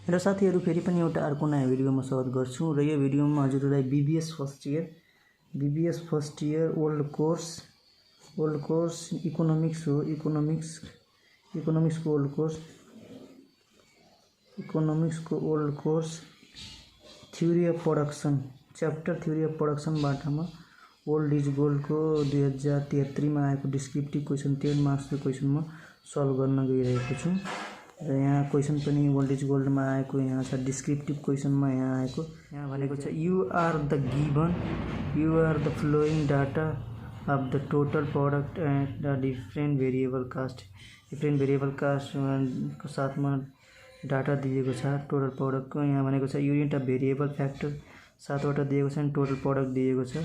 र साथीहरु फेरि पनि एउटा अर्को नयाँ भिडियोमा स्वागत गर्छु र यो भिडियोमा हजुरलाई BBS first year old course economics हो। इकोनोमिक्सको old course theory of production chapter theory of production बाटामा ओल्ड इज गोल्ड को 2073 मा आएको डिस्क्रिप्टिभ क्वेशन 10 मार्क्स को क्वेशन म सल्भ गर्न गइरहेको छु। र यहाँ क्वेशन पनि ओल्ड इज गोल्ड मा आएको यहाँ छ डिस्क्रिप्टिभ क्वेशन मा यहाँ आएको यहाँ भनेको छ you are the flowing data of the total product and the different variable cost को साथमा डाटा दिएको छ टोटल प्रोडक्ट को। यहाँ भनेको छ युनिट अफ भेरिएबल फ्याक्टर 7 वटा दिएको छ अनि टोटल प्रोडक्ट दिएको छ।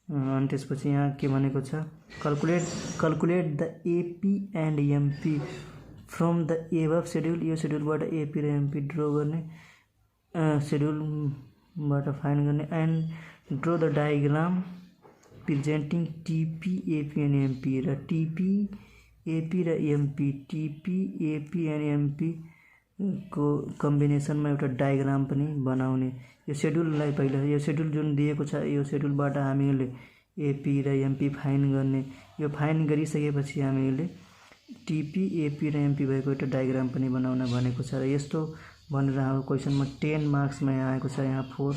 अनि त्यसपछि यहाँ के भनेको छ calculate the AP and MP from the above schedule. यो शेड्युलबाट एपी र एमपी ड्र गर्ने शेड्युलबाट फाइन्ड गर्ने and draw the diagram presenting TP AP and MP र टीपी एपी र MP TP AP and MP को कम्बिनेसनमा एउटा डायग्राम पनि बनाउने। यो शेड्युललाई पहिला यो शेड्युल जुन दिएको छ यो शेड्युलबाट हामीले एपी र एमपी फाइन्ड गर्ने। यो फाइन्ड गरिसकेपछि हामीले टीपी एपी र एमपी भएको एउटा डायग्राम पनि बनाउन भनेको छ। र यस्तो भनेर हाम्रो क्वेशनमा 10 मार्क्समा यहाँ आएको छ। यहाँ 4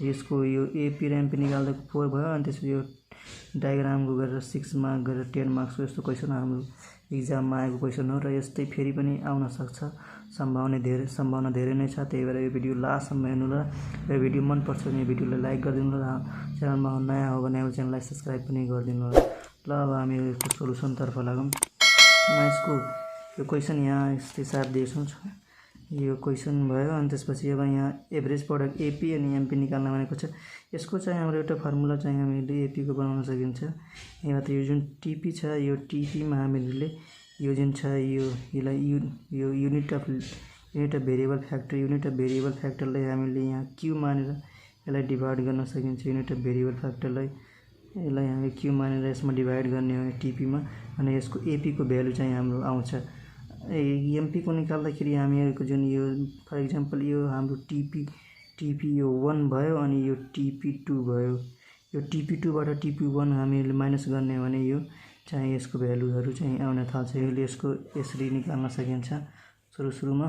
यसको यो एपी र एमपी निकाल्दा 4 भयो अनि त्यसपछि यो डायग्रामको गरेर 6 मार्क गरेर 10 मार्क्सको यस्तो क्वेशन हाम्रो एक्जाममा आएको क्वेशन हो। र यस्तै फेरि पनि आउन सक्छ, सम्भावना धेरै नै छ। त्यही भएर यो भिडियो लास्टसम्म हेर्नु र यो भिडियो मन पर्छ भने यो भिडियोलाई लाइक गरिदिनु र च्यानलमा नयाँ हो भने च्यानललाई सब्स्क्राइब पनि गरिदिनु र ल अब हामी यसको सोलुसनतर्फ लागौँ। म यसको यो क्वेशन यहाँ यस्तै साथ दिएको छु। यो क्वेशन भयो अनि त्यसपछि अब यहाँ एभरेज प्रोडक्ट एपी अनि एमपी निकाल्न भनेको छ। यसको चाहिँ हाम्रो एउटा फर्मुला चाहिँ हामीले एपी को बनाउन सकिन्छ। यहाँ त यो जुन टीपी छ यो टीपी मा हामीले यो जुन छ यसलाई यो युनिट अफ भेरिएबल फ्याक्टरलाई हामीले यहाँ क्यू मानेर यसलाई डिभाइड गर्न सकिन्छ। युनिट अफ भेरिएबल फ्याक्टरलाई यसलाई हामीले क्यू मानेर यसमा डिभाइड गर्ने हो टीपी मा अनि यसको एपी को भ्यालु चाहिँ हाम्रो आउँछ। एमपी को निकाल्दाखेरि हामीहरुको जुन यो फर एक्जाम्पल यो हाम्रो टीपी यो 1 भयो अनि यो टीपी 2 भयो। यो टीपी 2 बाट टीपी 1 हामीले माइनस गर्ने हो भने यो चाहिँ यसको भ्यालुहरु चाहिँ आउन थाल्छ। यसले यसको यसरी निकाल्न सकिन्छ सुरुमा।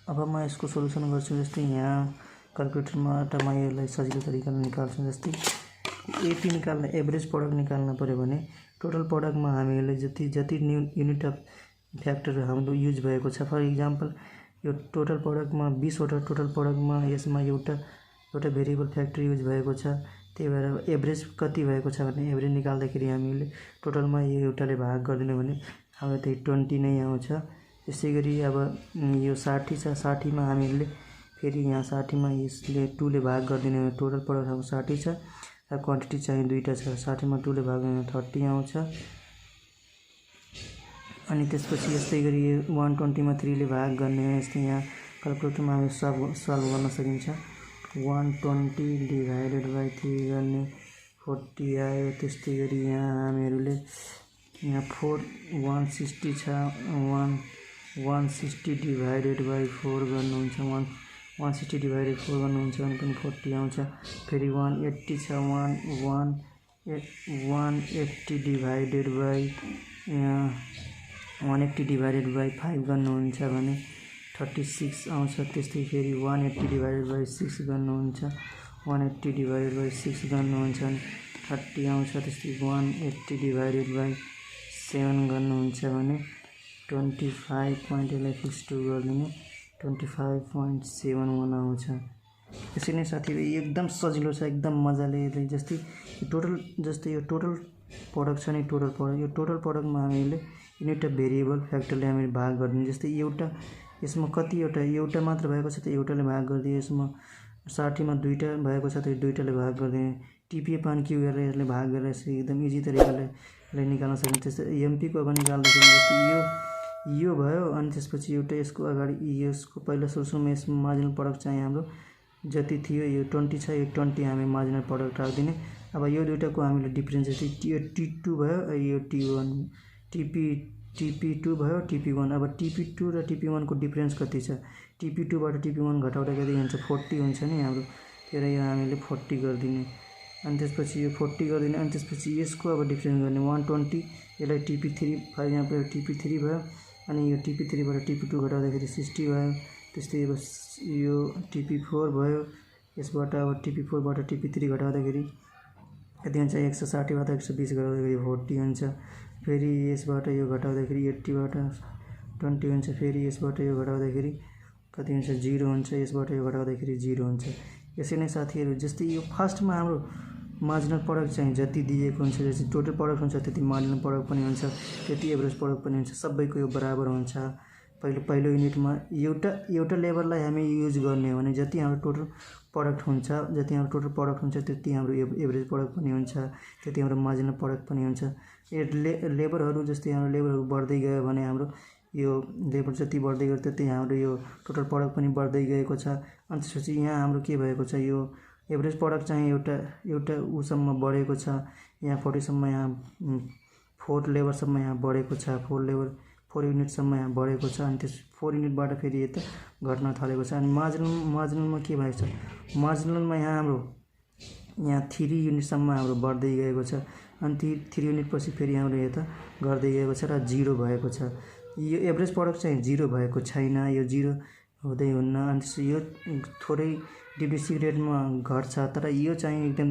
अब म यसको सोलुसन गर्छु। जस्तै यहाँ क्याल्कुलेटरमा म यसलाई सजिलो तरिकाले निकाल्छु। जस्तै एपी निकाल्न एभरेज प्रोडक्ट निकाल्न पर्यो भने टोटल प्रोडक्टमा हामीले जति युनिट अफ फ्याक्टर हाम्रो युज भएको छ। फर एक्जाम्पल यो टोटल प्रोडक्टमा 20 वटा टोटल प्रोडक्टमा यसमा एउटा भेरिएबल फ्याक्टर युज भएको छ। त्यही भएर एभरेज कति भएको छ भने एभरेज निकाल्दाखेरि हामीले टोटलमा यो एउटाले भाग गरिदिनु भने हाम्रो त्यही 20 नै आउँछ। त्यसै गरी अब यो 60 छ 60 मा हामीले फेरि यहाँ 60 मा यसले 2 ले भाग गरिदिनु भने टोटल प्रोडक्ट हाम्रो 60 छ र क्वान्टिटी चाहिँ दुईटा छ। 60 मा 2 ले भाग गर्ने 30 आउँछ। अनि त्यसपछि यस्तै गरी 120 मा 3 ले भाग गर्ने यस्तै यहाँ क्याल्कुलेटरमा हामी सल्भ गर्न सकिन्छ। 120 डिभाइडेड बाइ 3 गर्ने 40 आयो। त्यस्तै गरी यहाँ हामीहरूले यहाँ 160 छ 160 डिभाइडेड बाइ 4 गर्नुहुन्छ 160 डिभाइडेड 4 गर्नुहुन्छ भने पनि 40 आउँछ। फेरि 180 छ 180 डिभाइडेड बाइ 5 गर्नुहुन्छ भने 36 आउँछ। त्यस्तै फेरि 180 डिभाइडेड बाइ 6 गर्नुहुन्छ 180 डिभाइडेड बाइ 6 गर्नुहुन्छ भने 30 आउँछ। त्यस्तै 180 डिभाइडेड बाइ 7 गर्नुहुन्छ भने 25.2 गरिदिने 25.71 आउँछ। त्यसरी नै साथीहरु एकदम सजिलो छ, एकदम मजाले। जस्तै यो टोटल प्रोडक्ट छ नि टोटल प्रोडक्टमा हामीले युनिट अफ भेरिएबल फ्याक्टरले हामीले भाग गरिदिने। जस्तै यसमा कतिवटा एउटा मात्र भएको छ त एउटाले भाग गरिदिए। यसमा 60 मा दुईटा भएको छ त दुईटाले भाग गरिदिने। टीपी अपॉन क्यू गरेर यसले भाग गरेर एकदम इजी तरिकाले निकाल्न सकिन्छ। त्यस्तै एमपी को अब निकाल्दाखेरि जस्तै यो भयो अनि त्यसपछि एउटा यसको अगाडि यसको पहिला सुरुमा यसमा मार्जिनल प्रोडक्ट चाहिँ हाम्रो जति थियो यो 20 छ यो 20 हामी मार्जिनल प्रोडक्ट राख्दिने। अब यो दुईटाको हामीले डिफरेन्स जस्तै यो T2 भयो यो T1 TP2 भयो TP1। अब TP2 र TP1 को डिफरेन्स कति छ TP2 बाट TP1 घटाउँदा कति हुन्छ 40 हुन्छ नि हाम्रो, त्यही भएर यो हामीले 40 गरिदिने। अनि त्यसपछि यो 40 गरिदिने। अनि त्यसपछि यसको अब डिफ्रेन्स गर्ने 120, यसलाई TP3 भयो, यहाँ पर TP3 भयो। अनि यो TP3 बाट TP2 घटाउँदाखेरि 60 भयो। त्यस्तै अब यो TP4 भयो, यसबाट अब TP4 बाट TP3 घटाउँदाखेरि कति हुन्छ 160 बाट 120 घटाउँदाखेरि 40 हुन्छ। फेरि यसबाट यो घटाउँदाखेरि 80 बाट 20 हुन्छ। फेरि यसबाट यो घटाउँदाखेरि कति हुन्छ 0 हुन्छ। यसबाट यो घटाउँदाखेरि 0 हुन्छ। यसै नै साथीहरु, जस्तै यो फर्स्टमा हाम्रो मार्जिनल प्रोडक्ट चाहिँ जति दिएको हुन्छ, जति टोटल प्रोडक्ट हुन्छ त्यति मार्जिनल प्रोडक्ट पनि हुन्छ, त्यति एभरेज प्रोडक्ट पनि हुन्छ, सबैको यो बराबर हुन्छ। पहिलो युनिटमा एउटा लेभललाई हामी युज गर्ने हो भने जति हाम्रो टोटल प्रोडक्ट हुन्छ त्यति हाम्रो एभरेज प्रोडक्ट पनि हुन्छ, त्यति हाम्रो मार्जिनल प्रोडक्ट पनि हुन्छ। लेभलहरू जस्तै हाम्रो लेभलहरू बढ्दै गयो भने हाम्रो यो लेभल जति बढ्दै गयो त्यति हाम्रो यो टोटल प्रोडक्ट पनि बढ्दै गएको छ। अनि त्यसपछि यहाँ हाम्रो के भएको छ, यो एभरेज प्रोडक्ट चाहिँ एउटा उसम्म बढेको छ, यहाँ 40 सम्म, यहाँ 4 लेभलसम्म यहाँ बढेको छ, 4 युनिटसम्म यहाँ बढेको छ। अनि त्यस 4 युनिटबाट फेरि यता घट्न थालेको छ। अनि मार्जिनलमा के भएको छ, मार्जिनलमा यहाँ हाम्रो यहाँ 3 युनिटसम्म हाम्रो बढ्दै गएको छ। अनि 3 युनिट पछि फेरि हाम्रो यता घट्दै गएको छ र 0 भएको छ। यो एभरेज प्रोडक्ट चाहिँ 0 भएको छैन, यो 0 हुँदै हुन्न। अनि यो थोरै डिप्रेसिभ रेटमा घट्छ, तर यो चाहिँ एकदम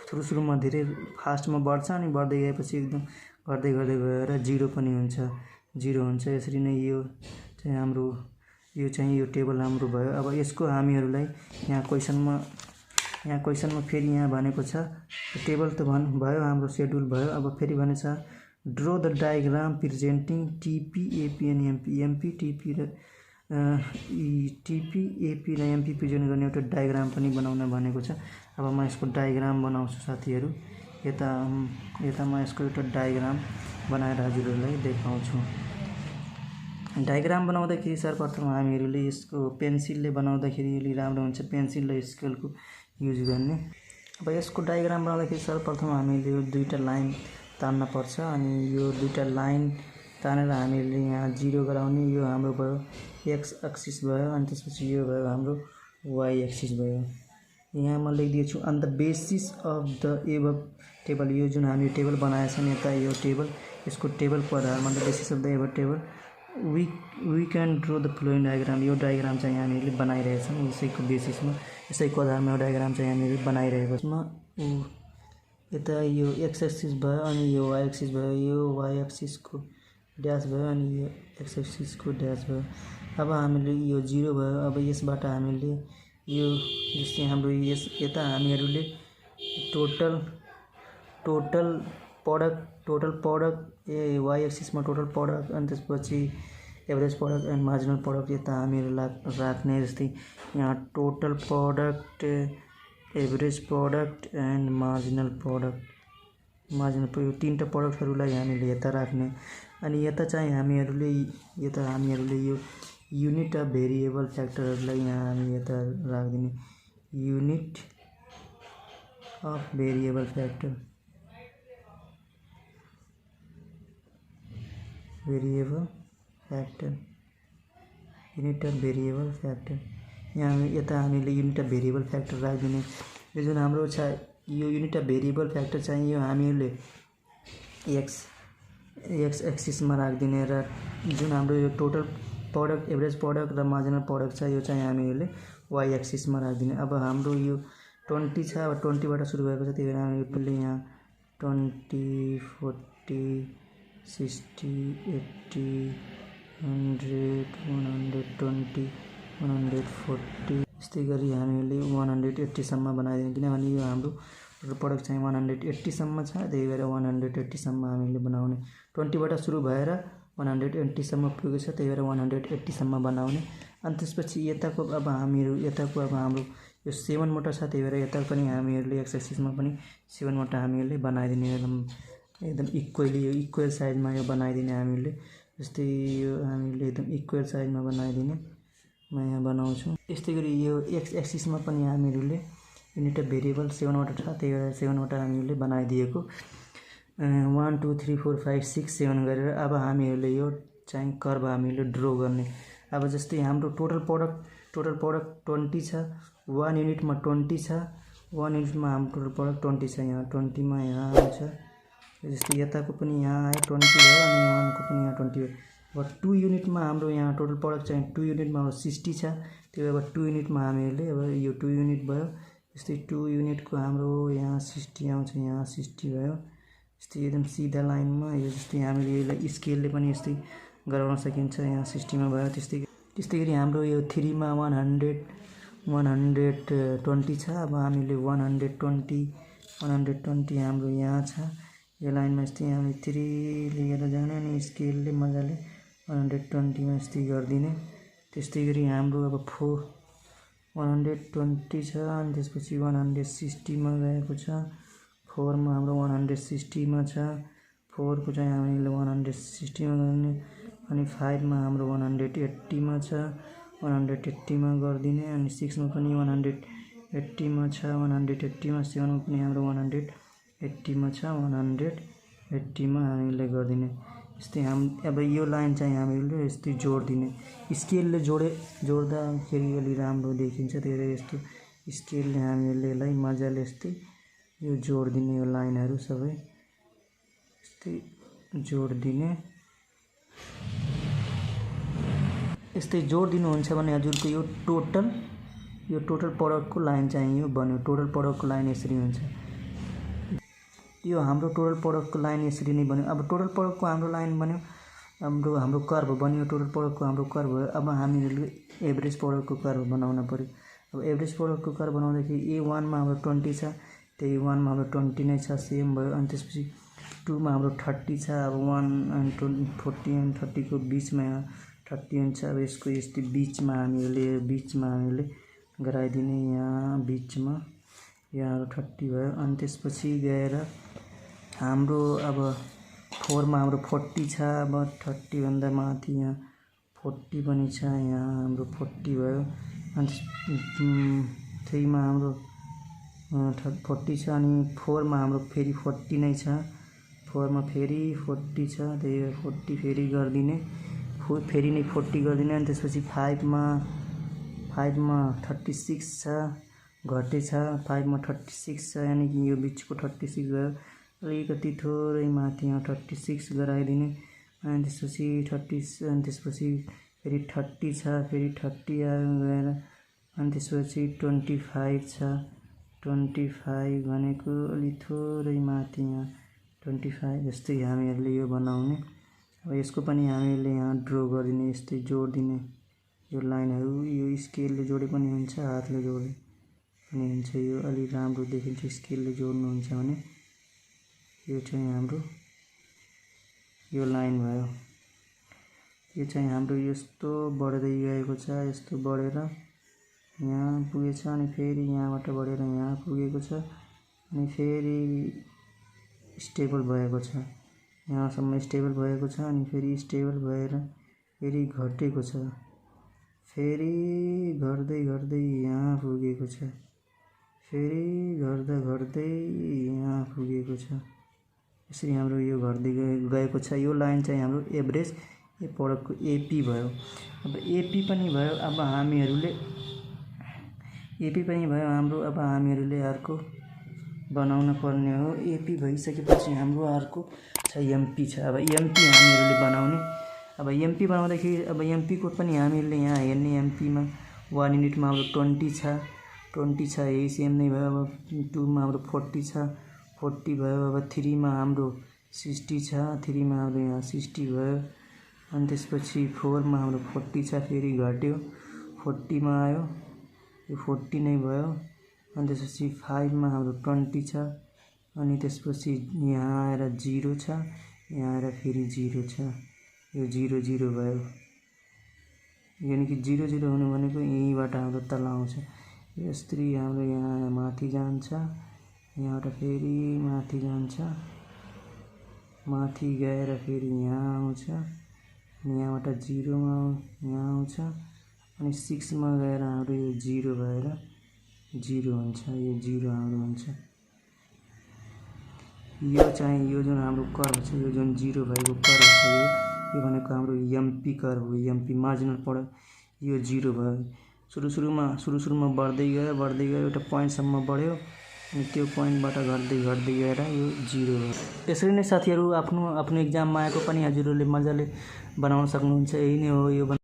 सुरुमा धेरै फास्टमा बढ्छ अनि बढ्दै गएपछि एकदम घट्दै गएर 0 पनि हुन्छ, 0 हुन्छ। यसरी नै यो चाहिँ हाम्रो यो टेबल हाम्रो भयो। अब यसको हामीहरूलाई यहाँ क्वेसनमा फेरि यहाँ भनेको छ, टेबल त भयो, हाम्रो सेड्युल भयो। अब फेरि भनेछ draw the diagram presenting TP, AP and MP, TP AP र MP प्रेजेन्ट गर्ने एउटा डायग्राम पनि बनाउन भनेको छ। अब म यसको डायग्राम बनाउँछु साथीहरु, यता म यसको एउटा डायग्राम बनाएर हजुरहरूलाई देखाउँछु। डायग्राम बनाउँदाखेरि सर्वप्रथम हामीहरूले यसको पेन्सिलले बनाउँदाखेरि अलि राम्रो हुन्छ, पेन्सिल र स्केलको युज गर्ने। अब यसको डायग्राम बनाउँदाखेरि सर्वप्रथम हामीले यो दुईटा लाइन तान्न पर्छ। अनि यो दुईटा लाइन तानेर हामीले यहाँ 0 गराउने, यो हाम्रो भयो x एक्सिस भयो। अनि त्यसपछि यो भयो हाम्रो y एक्सिस भयो। यहाँ म लेखिदिएको छु on the basis of the above table, यो जुन हामी टेबल बनाएछ नि यता यो टेबल, यसको टेबलको आधारमा the basis of the above table we can draw the flowing diagram, यो डायग्राम चाहिँ हामीले बनाइरहेछौँ। यसैको बेसिसमा, यसैको आधारमा यो डायग्राम चाहिँ हामीले बनाइरहेको छौँ। यता यो x एक्सिस भयो, अनि यो y एक्सिस भयो, यो y एक्सिसको ड्यास भयो, अनि यो x एक्सिसको ड्यास भयो। अब हामीले यो 0 भयो। अब यसबाट हामीले यो जस्तै हाम्रो यता हामीहरूले टोटल प्रोडक्ट y एक्सिसमा टोटल प्रोडक्ट, अनि त्यसपछि average product and marginal product यता हामीहरू राख्ने। जस्तै यहाँ total product, average product and marginal product, यो तीनटा प्रोडक्टहरूलाई हामीले यता राख्ने। अनि यता चाहिँ हामीहरूले यो युनिट अफ भेरिएबल फ्याक्टरहरूलाई यहाँ हामी यता राखिदिने, unit of variable factor, unit of variable factor, यहाँ यता हामीले युनिट अफ भेरिएबल फ्याक्टर राखिदिने। यो जुन हाम्रो छ यो युनिट अफ भेरिएबल फ्याक्टर चाहिँ यो हामीहरूले x एक्सिसमा राखिदिने, र जुन हाम्रो यो टोटल प्रोडक्ट, एभरेज प्रोडक्ट र मार्जिनल प्रोडक्ट छ यो चाहिँ हामीहरूले y एक्सिसमा राखिदिने। अब हाम्रो यो 20 छ, अब 20 बाट सुरु भएको छ, त्यही भएर हामीले यहाँ 20, 40, 60, 80, 100, 120, 140, यस्तै गरी हामीले 180 सम्म बनाइदिने। किनभने यो हाम्रो प्रोडक्ट चाहिँ 180 सम्म छ, त्यही भएर 180 सम्म हामीले बनाउने। 20 बाट सुरु भएर 180 सम्म पुगेको छ, त्यही भएर 180 सम्म बनाउने। अनि त्यसपछि यताको अब हाम्रो यो 7 वटा छ, त्यही भएर यता पनि हामीहरूले x एक्सिसमा पनि 7 वटा हामीहरूले बनाइदिने, एकदम इक्वल साइजमा यो बनाइदिने हामीले। जस्तै यो हामीले एकदम इक्वल साइजमा बनाइदिने, म यहाँ बनाउँछु। यस्तै गरी यो x एक्सिसमा पनि हामीहरूले युनिट अफ भेरिएबल 7 वटा छ, त्यही भएर 7 वटा हामीले बनाइदिएको, 1 2 3 4 5 6 7 गरेर। अब हामीहरूले यो चाहिँ कर्भ हामीले ड्र गर्ने। अब जस्तै हाम्रो टोटल प्रोडक्ट 20 छ, 1 युनिटमा 20 छ, 1 युनिटमा हाम्रो टोटल प्रोडक्ट 20 छ, यहाँ 20 मा यहाँ आउँछ। जस्तै यताको पनि यहाँ आयो 20 भयो अनि 1 को पनि यहाँ 20 भयो। अब 2 युनिटमा हाम्रो यहाँ टोटल प्रोडक्ट चाहिँ 2 युनिटमा हाम्रो 60 छ, त्यो अब 2 युनिटमा हामीले अब यो 2 युनिट भयो। जस्तै 2 युनिटको हाम्रो यहाँ 60 आउँछ, यहाँ 60 भयो। यस्तै एकदम सिधा लाइनमा यो जस्तै हामीले यसलाई स्केलले पनि यस्तै गराउन सकिन्छ, यहाँ 60 मा भयो। त्यस्तै गरी हाम्रो यो 3 मा 120 छ, अब हामीले 120 हाम्रो यहाँ छ, यो लाइनमा यस्तै हामीले 3 लिएर जाने अनि स्केलले मजाले 120 मा यस्तै गरिदिने। त्यस्तै गरी हाम्रो अब 120 छ अनि त्यसपछि 160 मा गएको छ, 4 मा हाम्रो 160 मा छ, 4 को चाहिँ हामीले 160 मा गर्ने अनि 5 मा हाम्रो 180 मा छ, 180 मा गरिदिने अनि 6 मा पनि 180 मा छ, 180 मा, 7 मा पनि हाम्रो 180 मा छ, 180 मा हामीले गरिदिने। यस्तै अब यो लाइन चाहिँ हामीले यस्तै जोडिदिने, स्केलले जोड्दाखेरि अलि राम्रो देखिन्छ, धेरै यस्तो स्केलले हामीले यसलाई मजाले यस्तै यो जोडिदिने, यो लाइनहरू सबै यस्तै जोडिदिने। यस्तै जोडिदिनुहुन्छ भने हजुरको यो टोटल प्रोडक्टको लाइन चाहिँ यो बन्यो। टोटल प्रोडक्टको लाइन यसरी हुन्छ, यो हाम्रो टोटल प्रोडक्टको लाइन यसरी नै बन्यो। अब टोटल प्रोडक्टको हाम्रो लाइन बन्यो, हाम्रो कर्भ बन्यो, टोटल प्रोडक्टको हाम्रो कर्भ भयो। अब हामीले एभरेज प्रोडक्टको कर्भ बनाउन पर्यो। अब एभरेज प्रोडक्टको कर्भ बनाउँदाखेरि A1 मा हाम्रो 20 छ, त्यही 1 मा हाम्रो 20 नै छ, सेम भयो। अनि त्यसपछि 2 मा हाम्रो 30 छ, अब 1 अनि 40 अनि 30 को बिचमा 30 हुन्छ। अब यसको यस्तै बिचमा हामीले गराइदिने, यहाँ बिचमा यहाँ 30 भयो। अनि त्यसपछि गएर हाम्रो अब 4 मा हाम्रो 40 छ, अब 30 भन्दा माथि यहाँ 40 पनि छ, यहाँ हाम्रो 40 भयो। अनि 3 मा हाम्रो 40 छ अनि 4 मा हाम्रो फेरि 40 नै छ, 4 मा फेरि 40 छ, त्यही 40 फेरि गरिदिने, फेरि नै 40 गरिदिने। अनि त्यसपछि 5 मा 36 छ, घटेछ, 5 मा 36 छ, यानि कि यो बिचको 36 भयो। अलिकति थोरै माथि यहाँ 36 गराइदिने। अनि त्यसपछि फेरि 30 छ, फेरि 30 आयो गएर। अनि त्यसपछि 25 छ, 25 भनेको अलि थोरै माथि यहाँ 25 जस्तै हामीहरूले यो बनाउने। अब यसको पनि हामीले यहाँ ड्र गरिदिने, यस्तै जोडिदिने यो लाइनहरू। यो स्केलले जोडे पनि हुन्छ, हातले जोडे पनि हुन्छ, यो अलि राम्रो देखिन्छ स्केलले जोड्नुहुन्छ भने। यो चाहिँ हाम्रो यो लाइन भयो, यो चाहिँ हाम्रो यस्तो बढ्दै गएको छ, यस्तो बढेर यहाँ पुगेछ अनि फेरि यहाँबाट बढेर यहाँ पुगेको छ अनि फेरि स्टेबल भएको छ, यहाँसम्म स्टेबल भएको छ अनि फेरि स्टेबल भएर फेरि घटेको छ, फेरि घट्दै यहाँ पुगेको छ, फेरि घट्दै यहाँ पुगेको छ। यसरी हाम्रो यो घट्दै गएको छ। यो लाइन चाहिँ हाम्रो एभरेज प्रोडक्टको एपी भयो। अब एपी पनि भयो, अब हामीहरूले अर्को बनाउन पर्ने हो। एपी भइसकेपछि हाम्रो अर्को छ एमपी छ। अब एमपी हामीहरूले बनाउने। अब एमपी बनाउँदाखेरि अब एमपीको पनि हामीले यहाँ हेर्ने, एमपीमा 1 युनिटमा हाम्रो 20 छ, यही सेम नै भयो। अब 2 मा हाम्रो 40 छ, 40 भयो। अब 3 मा हाम्रो 60 छ, 3 मा हाम्रो यहाँ 60 भयो। अनि त्यसपछि 4 मा हाम्रो 40 छ, फेरि घट्यो, 40 मा आयो, यो 40 नै भयो। अनि त्यसपछि 5 मा हाम्रो 20 छ, अनि त्यसपछि यहाँ आएर 0 छ, यहाँ आएर फेरि 0 छ, यो 0 भयो। यानि कि 0 हुनु भनेको यहीँबाट हाम्रो तल आउँछ, यसरी हाम्रो यहाँ माथि जान्छ, यहाँबाट फेरि माथि जान्छ, माथि गएर फेरि यहाँ आउँछ, यहाँबाट 0 मा यहाँ आउँछ अनि 6 मा गएर हाम्रो यो 0 भएर 0 हुन्छ, यो 0 हाम्रो हुन्छ। यो चाहिँ यो जुन हाम्रो कर्भ छ, यो जुन 0 भएको कर्भ छ, यो भनेको हाम्रो एमपी कर्भ हो, एमपी मार्जिनल प्रोडक्ट यो 0 भयो। सुरुमा बढ्दै गयो एउटा पोइन्टसम्म बढ्यो अनि त्यो पोइन्टबाट घट्दै गएर यो 0 भयो। यसरी नै साथीहरू आफ्नो एक्जाममा आएको पनि हजुरहरूले मजाले बनाउन सक्नुहुन्छ। यही नै हो यो